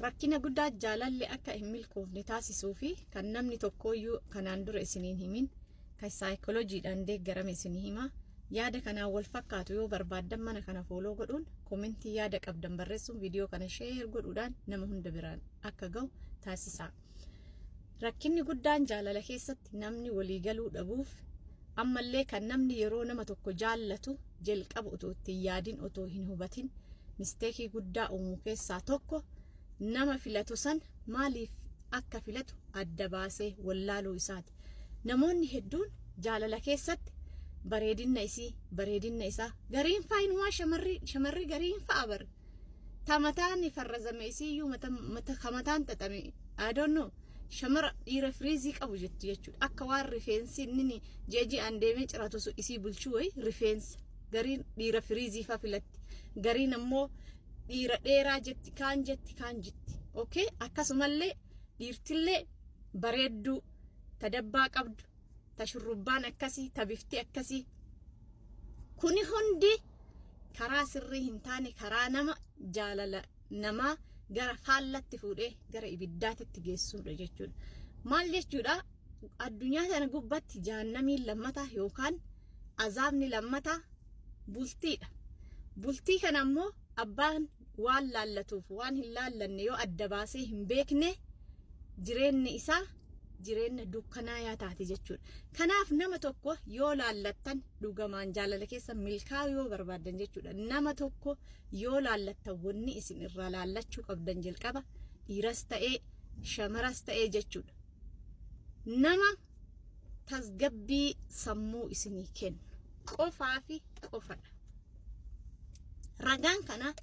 rakkina guddaa jaalalli akka hin milkoofne taasisuu fi kan namni tokkooyyuu kanaan dura isiniin himin kan saayikolojiidhaan deeggarame isinii hima. Yaada kanaan wal fakkaatu yoo barbaaddan mana kana fooloo godhuun komentii yaada qabdan barreessuun viidiyoo kana sheer godhuudhaan nama hunda biraan akka ga'u taasisaa. Rakkinni guddaan jaalala keessatti namni walii galuu dhabuuf ammallee kan namni yeroo nama tokko jaallatu jalqaba otoo ittiin yaadin otoo hin hubatin misteekii guddaa uumuu keessaa tokko nama filatu san maaliif akka filatu adda baasee wallaaluu isaati. Namoonni hedduun jaalala keessatti bareedinna isaa gariin faayinumaa shamarri gariin fa'a bar tamataan farrazame isiyyuu mata kamataan xaxame I don't know shamara dhiira firiizii qabu jettu jechuudha. Akka waan rifeensi inni jeeji aan deemee ciratu isii bulchuu wayi rifeensa gariin dhiira firiizii fa filatti gariin ammoo dhiira dheeraa jetti kaan jetti okay. Akkasumallee dhiirtillee bareedduu tadabbaa qabdu tashurrubbaan akkasii tabifti akkasii kuni hundi karaa sirrii hin taane karaa nama jaalala namaa gara faallatti fuudhee gara ibiddaatti geessuudha jechuudha. Maal jechuudha? Addunyaa kana gubbatti jahannamiin lammataa yookaan azaabni lammataa bultiidha. Bultii kana ammoo abbaan waan laallatuuf waan hin laallanne yoo adda baasee hin beekne jireenyi isaa jireenya dukkanaa taati jechuudha. Kanaaf nama tokko yoo laallattan dhugamaan jaalala keessa milkaa'uu yoo barbaadan jechuudha. Nama tokko yoo laallattan wanni isin irraa laallachuu qabdan jalqaba dhiiras ta'ee shamaras ta'ee jechuudha. Nama tasgabbii sammuu isinii kennu qofaa fi qofadha. Ragaan kana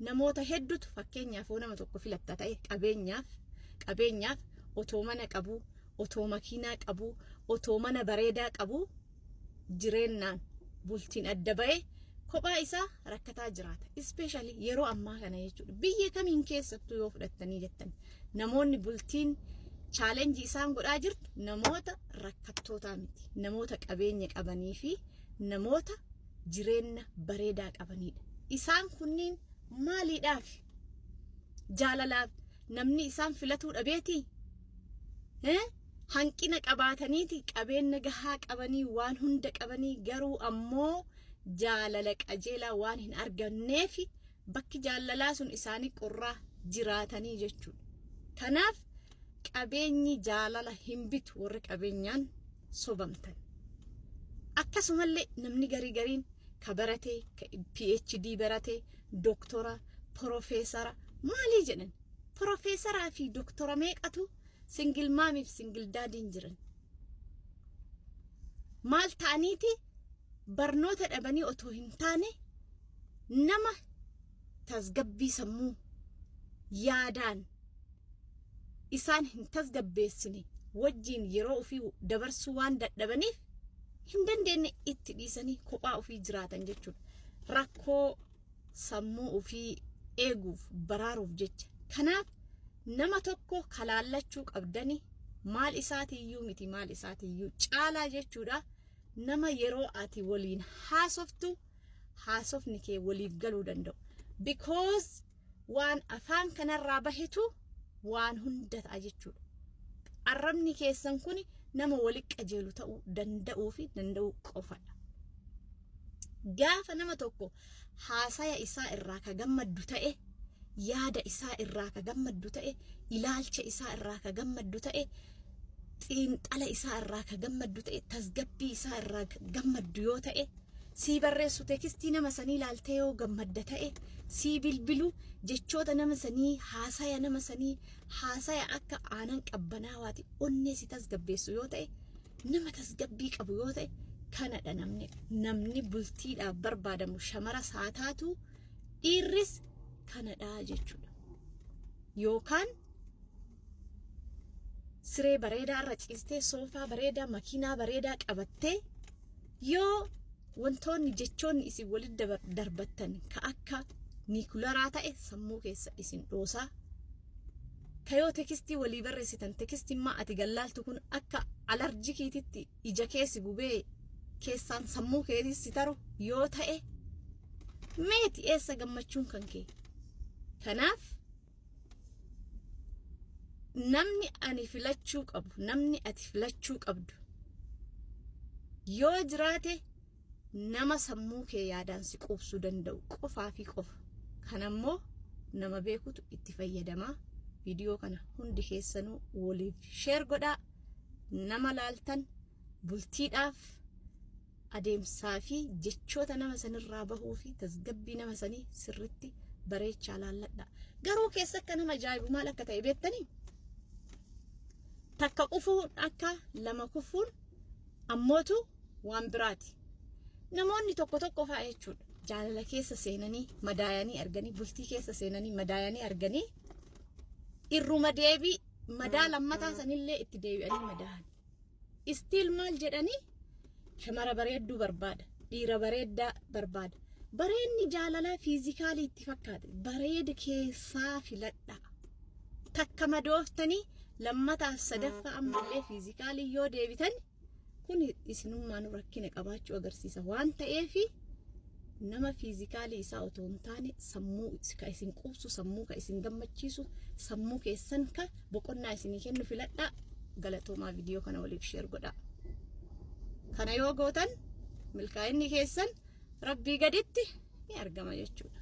namoota hedduutu fakkeenyaaf nama tokko filatta ta'e qabeenyaaf otoo mana qabu otoo makiinaa qabu otoo mana bareedaa qabu jireenyaan bultiin adda ba'ee kophaa isaa rakkataa jiraata. Especially yeroo ammaa kana jechuudha. Biyya kamiin keessattuu yoo fudhattanii jettan namoonni bultiin chaalenjii isaan godhaa jirtu namoota rakkattootaa miti. Namoota qabeenya qabanii fi namoota jireenya bareedaa qabanidha. Isaan kunniin maaliidhaaf jaalalaaf namni isaan filatuu dhabeetii? Hanqina qabaataniiti qabeenya gahaa qabanii waan hunda qabanii garuu ammoo jaalala qajeelaa waan hin arganneef bakki jaalalaa sun isaanii qorraa jiraatanii jechuudha. Kanaaf qabeenyi jaalala hin bitu warri qabeenyaan sobamtan. Akkasumallee namni gariin ka baratee ka PhD baratee doktora profeesara maalii jedhan profeesaraa fi doktora meeqatu singil maamiif singil daadiin jiran maal ta'aniiti barnoota dhabanii otoo hin taane nama tasgabbii sammuu yaadaan isaan hin tasgabbeessine wajjiin yeroo ofii dabarsuu waan dadhabaniif hin dandeenye itti dhiisanii kophaa ofii jiraatan jechuudha. Rakkoo sammuu ofii eeguuf baraaruuf jecha. Kanaaf nama tokko kalaallachuu qabdani maal isaatiiyyuu miti maal isaatiiyyuu caalaa jechuudha. Nama yeroo ati waliin haasoftu haasofni kee waliif galuu danda'u. Because waan afaan kanarraa bahetu waan hunda ta'a jechuudha. Arrabni keessan kuni nama waliin qajeelu ta'uu danda'uu qofadha. Gaafa nama tokko haasaya isaa irraa ka gammaddu ta'e yaada isaa irraa ka gammaddu ta'e ilaalcha isaa irraa ka gammaddu ta'e xiinxala isaa irraa ka gammaddu ta'e tasgabbii isaa irraa gammaddu yoo ta'e sii barreessu tekstii nama sanii ilaaltee yoo gammadda ta'e sii bilbilu jechoota nama sanii haasaya akka aanan qabbanaawwaati onnee si tasgabbeessu yoo ta'e nama tasgabbii qabu yoo ta'e kanadha namni bultiidhaaf barbaadamu shamaras haa taatu dhiirris kanadha jechuudha. Yookaan siree bareedaa irra ciistee soofaa bareedaa makiinaa bareedaa qabattee yoo wantoonni jechoonni isin walitti darbattan ka akka niikularaa ta'e sammuu keessa isin dhoosaa kayoo tekstii walii barreessitan tekstiin maa ati gallaaltu kun akka alarjikiititti ija keessi gubee keessaan sammuu keetis taru yoo ta'e meeti eessa gammachuun kan kee. Kanaaf namni ani filachuu qabu, namni ati filachuu qabdu yoo jiraate nama sammuu kee yaadaan si quubsuu danda'u qofaa fi qofa. Kanammoo nama beekutu itti fayyadamaa. Viidiyoo kana hundi keessanuu waliif share godhaa. Nama laaltan bultiidhaaf adeemsaa fi jechoota nama sanirraa bahuu fi tasgabbii nama sanii sirritti bareechaa laalladha. Garuu keessa akka nama ajaa'ibu maal akka ta'e beektanii? Takka qufuun akka lama kufuun ammootu waan biraati. Namoonni tokko tokko fa'aa jechuudha jaalala keessa seenanii madaayanii arganii, bultii keessa seenanii madaayanii arganii irruma deebii madaa lammataa sanillee itti deebi'anii madaahan. Istiil maal jedhanii? Shamara bareedduu barbaada, dhiira bareeddaa barbaada. Bareenni jaalalaa fiizikaalii itti fakkaata. Bareeda keessaa filadha. Takka madooftanii lammataaf sadaffaa ammallee fiizikaalii yoo deebitan kun isinummaan rakkina qabaachuu agarsiisa waan ta'eef nama fiizikaalii isaa otoo hin taane sammuu ka isin quubsu, sammuu ka isin gammachiisu, sammuu keessan ka boqonnaa isinii kennu filadha. Galatoomaa viidiyoo kana waliif share godhaa. Kana yoo gootan milkaa'inni keessan rabbii gaditti ni argama jechuudha.